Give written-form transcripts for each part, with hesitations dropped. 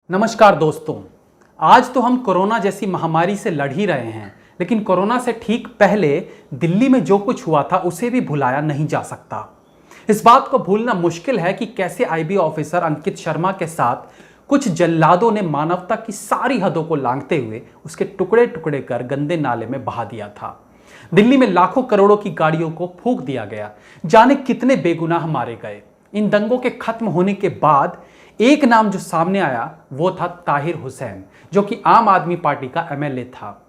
नमस्कार दोस्तों। आज तो हम कोरोना जैसी महामारी से लड़ ही रहे हैं, लेकिन कोरोना से ठीक पहले दिल्ली में जो कुछ हुआ था उसे भी भुलाया नहीं जा सकता। इस बात को भूलना मुश्किल है कि कैसे आईबी ऑफिसर अंकित शर्मा के साथ कुछ जल्लादों ने मानवता की सारी हदों को लांघते हुए उसके टुकड़े टुकड़े कर गंदे नाले में बहा दिया था। दिल्ली में लाखों करोड़ों की गाड़ियों को फूंक दिया गया, जाने कितने बेगुनाह मारे गए। इन दंगों के खत्म होने के बाद एक नाम जो सामने आया वो था ताहिर हुसैन, जो कि आम आदमी पार्टी का एमएलए था।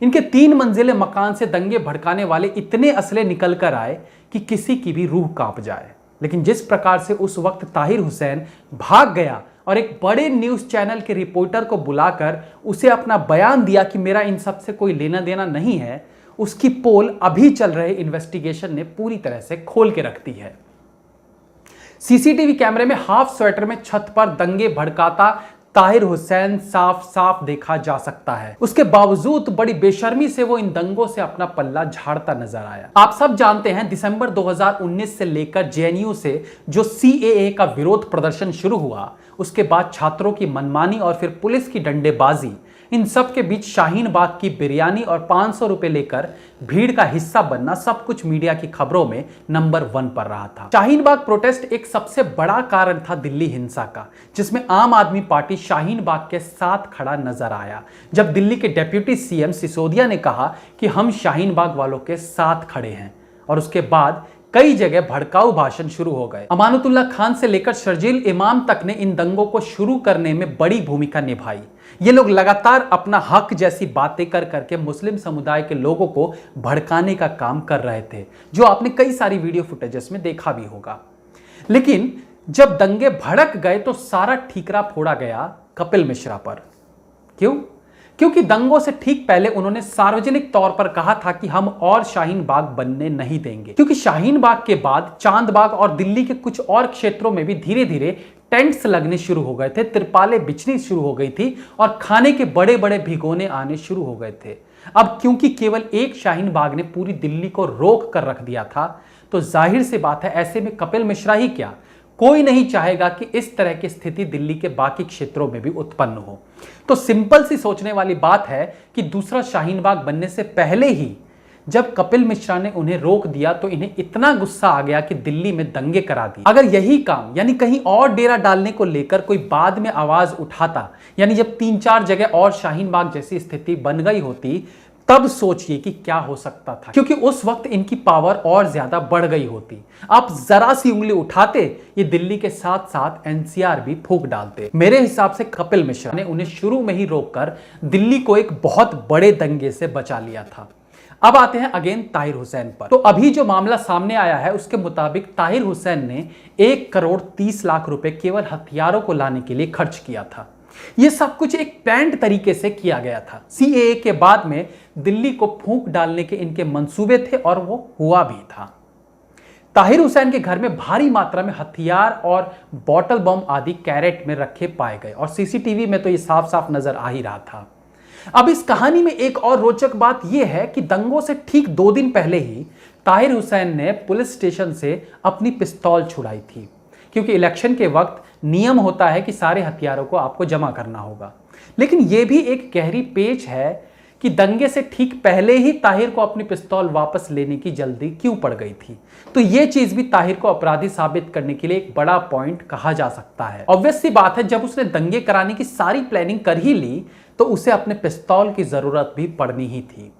इनके 3 मंजिले मकान से दंगे भड़काने वाले इतने असले निकल कर आए कि किसी की भी रूह कांप जाए। लेकिन जिस प्रकार से उस वक्त ताहिर हुसैन भाग गया और एक बड़े न्यूज चैनल के रिपोर्टर को बुलाकर उसे अपना बयान दिया कि मेरा इन सब से कोई लेना देना नहीं है, उसकी पोल अभी चल रहे इन्वेस्टिगेशन ने पूरी तरह से खोल के रख दी है। सीसीटीवी कैमरे में हाफ स्वेटर में छत पर दंगे भड़काता ताहिर हुसैन साफ साफ देखा जा सकता है। उसके बावजूद बड़ी बेशर्मी से वो इन दंगों से अपना पल्ला झाड़ता नजर आया। आप सब जानते हैं, दिसंबर 2019 से लेकर जेएनयू से जो सीएए का विरोध प्रदर्शन शुरू हुआ, उसके बाद छात्रों की मनमानी और फिर पुलिस की डंडेबाजी, इन सब के बीच शाहीन बाग की बिरयानी और 500 रुपए लेकर भीड़ का हिस्सा बनना सब कुछ मीडिया की खबरों में नंबर 1 पर रहा था। शाहीन बाग प्रोटेस्ट एक सबसे बड़ा कारण था दिल्ली हिंसा का, जिसमें आम आदमी पार्टी शाहीन बाग के साथ खड़ा नजर आया। जब दिल्ली के डेप्यूटी सीएम सिसोदिया ने कहा कि हम शाहीन बाग वालों के साथ खड़े हैं, और उसके बाद कई जगह भड़काऊ भाषण शुरू हो गए। अमानतुल्लाह खान से लेकर शर्जील इमाम तक ने इन दंगों को शुरू करने में बड़ी भूमिका निभाई। ये लोग लगातार अपना हक जैसी बातें कर करके मुस्लिम समुदाय के लोगों को भड़काने का काम कर रहे थे, जो आपने कई सारी वीडियो फुटेजेस में देखा भी होगा। लेकिन जब दंगे भड़क गए तो सारा ठीकरा फोड़ा गया कपिल मिश्रा पर। क्यों? क्योंकि दंगों से ठीक पहले उन्होंने सार्वजनिक तौर पर कहा था कि हम और शाहीन बाग बनने नहीं देंगे, क्योंकि शाहीन बाग के बाद चांद बाग और दिल्ली के कुछ और क्षेत्रों में भी धीरे धीरे टेंट्स लगने शुरू हो गए थे, तिरपालें बिछनी शुरू हो गई थी और खाने के बड़े बड़े भिगोने आने शुरू हो गए थे। अब क्योंकि केवल एक शाहीन बाग ने पूरी दिल्ली को रोक कर रख दिया था, तो जाहिर सी बात है ऐसे में कपिल मिश्रा ही क्या, कोई नहीं चाहेगा कि इस तरह की स्थिति दिल्ली के बाकी क्षेत्रों में भी उत्पन्न हो। तो सिंपल सी सोचने वाली बात है कि दूसरा शाहीन बाग बनने से पहले ही जब कपिल मिश्रा ने उन्हें रोक दिया तो इन्हें इतना गुस्सा आ गया कि दिल्ली में दंगे करा दिए। अगर यही काम यानी कहीं और डेरा डालने को लेकर कोई बाद में आवाज उठाता, यानी जब 3-4 जगह और शाहीन बाग जैसी स्थिति बन गई होती, तब सोचिए कि क्या हो सकता था, क्योंकि उस वक्त इनकी पावर और ज्यादा बढ़ गई होती। आप जरा सी उंगली उठाते, ये दिल्ली के साथ साथ एनसीआर भी फूंक डालते। मेरे हिसाब से कपिल मिश्रा ने उन्हें शुरू में ही रोककर दिल्ली को एक बहुत बड़े दंगे से बचा लिया था। अब आते हैं अगेन ताहिर हुसैन पर। तो अभी जो मामला सामने आया है उसके मुताबिक ताहिर हुसैन ने 1 करोड़ 30 लाख रुपए केवल हथियारों को लाने के लिए खर्च किया था। यह सब कुछ एक प्लान्ड तरीके से किया गया था। सीएए के बाद में दिल्ली को फूंक डालने के इनके मंसूबे थे और वो हुआ भी था। ताहिर हुसैन के घर में भारी मात्रा में हथियार और बॉटल बम आदि कैरेट में रखे पाए गए, और सीसीटीवी में तो ये साफ साफ नजर आ ही रहा था। अब इस कहानी में एक और रोचक बात यह है कि दंगों से ठीक 2 दिन पहले ही ताहिर हुसैन ने पुलिस स्टेशन से अपनी पिस्तौल छुड़ाई थी, क्योंकि इलेक्शन के वक्त नियम होता है कि सारे हथियारों को आपको जमा करना होगा। लेकिन यह भी एक गहरी पेच है कि दंगे से ठीक पहले ही ताहिर को अपनी पिस्तौल वापस लेने की जल्दी क्यों पड़ गई थी। तो यह चीज भी ताहिर को अपराधी साबित करने के लिए एक बड़ा पॉइंट कहा जा सकता है। ऑब्वियस सी बात है, जब उसने दंगे कराने की सारी प्लानिंग कर ही ली तो उसे अपने पिस्तौल की जरूरत भी पड़नी ही थी।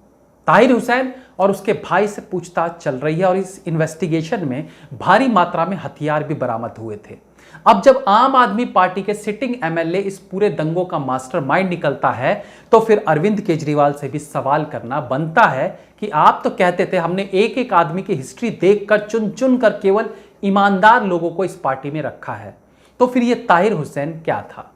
ताहिर हुसैन और उसके भाई से पूछताछ चल रही है और इस इन्वेस्टिगेशन में भारी मात्रा में हथियार भी बरामद हुए थे। अब जब आम आदमी पार्टी के सिटिंग एमएलए इस पूरे दंगों का मास्टरमाइंड निकलता है, तो फिर अरविंद केजरीवाल से भी सवाल करना बनता है कि आप तो कहते थे हमने एक एक आदमी की हिस्ट्री देखकर चुन चुन कर केवल ईमानदार लोगों को इस पार्टी में रखा है, तो फिर ये ताहिर हुसैन क्या था?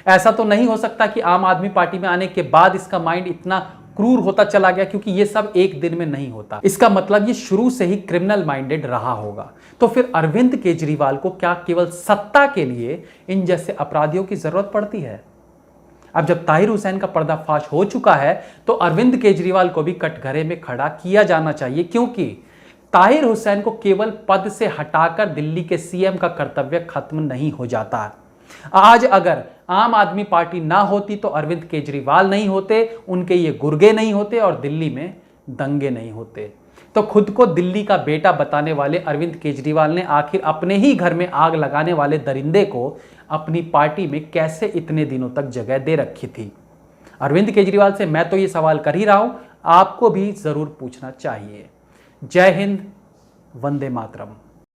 ऐसा तो नहीं हो सकता कि आम आदमी पार्टी में आने के बाद इसका माइंड इतना क्रूर होता चला गया, क्योंकि ये सब एक दिन में नहीं होता। इसका मतलब ये शुरू से ही क्रिमिनल माइंडेड रहा होगा। तो फिर अरविंद केजरीवाल को क्या केवल सत्ता के लिए इन जैसे अपराधियों की जरूरत पड़ती है? अब जब ताहिर हुसैन का पर्दाफाश हो चुका है तो अरविंद केजरीवाल को भी कटघरे में खड़ा किया जाना चाहिए, क्योंकि ताहिर हुसैन को केवल पद से हटाकर दिल्ली के सीएम का कर्तव्य खत्म नहीं हो जाता। आज अगर आम आदमी पार्टी ना होती तो अरविंद केजरीवाल नहीं होते, उनके ये गुर्गे नहीं होते और दिल्ली में दंगे नहीं होते। तो खुद को दिल्ली का बेटा बताने वाले अरविंद केजरीवाल ने आखिर अपने ही घर में आग लगाने वाले दरिंदे को अपनी पार्टी में कैसे इतने दिनों तक जगह दे रखी थी? अरविंद केजरीवाल से मैं तो ये सवाल कर ही रहा हूं, आपको भी जरूर पूछना चाहिए। जय हिंद, वंदे मातरम।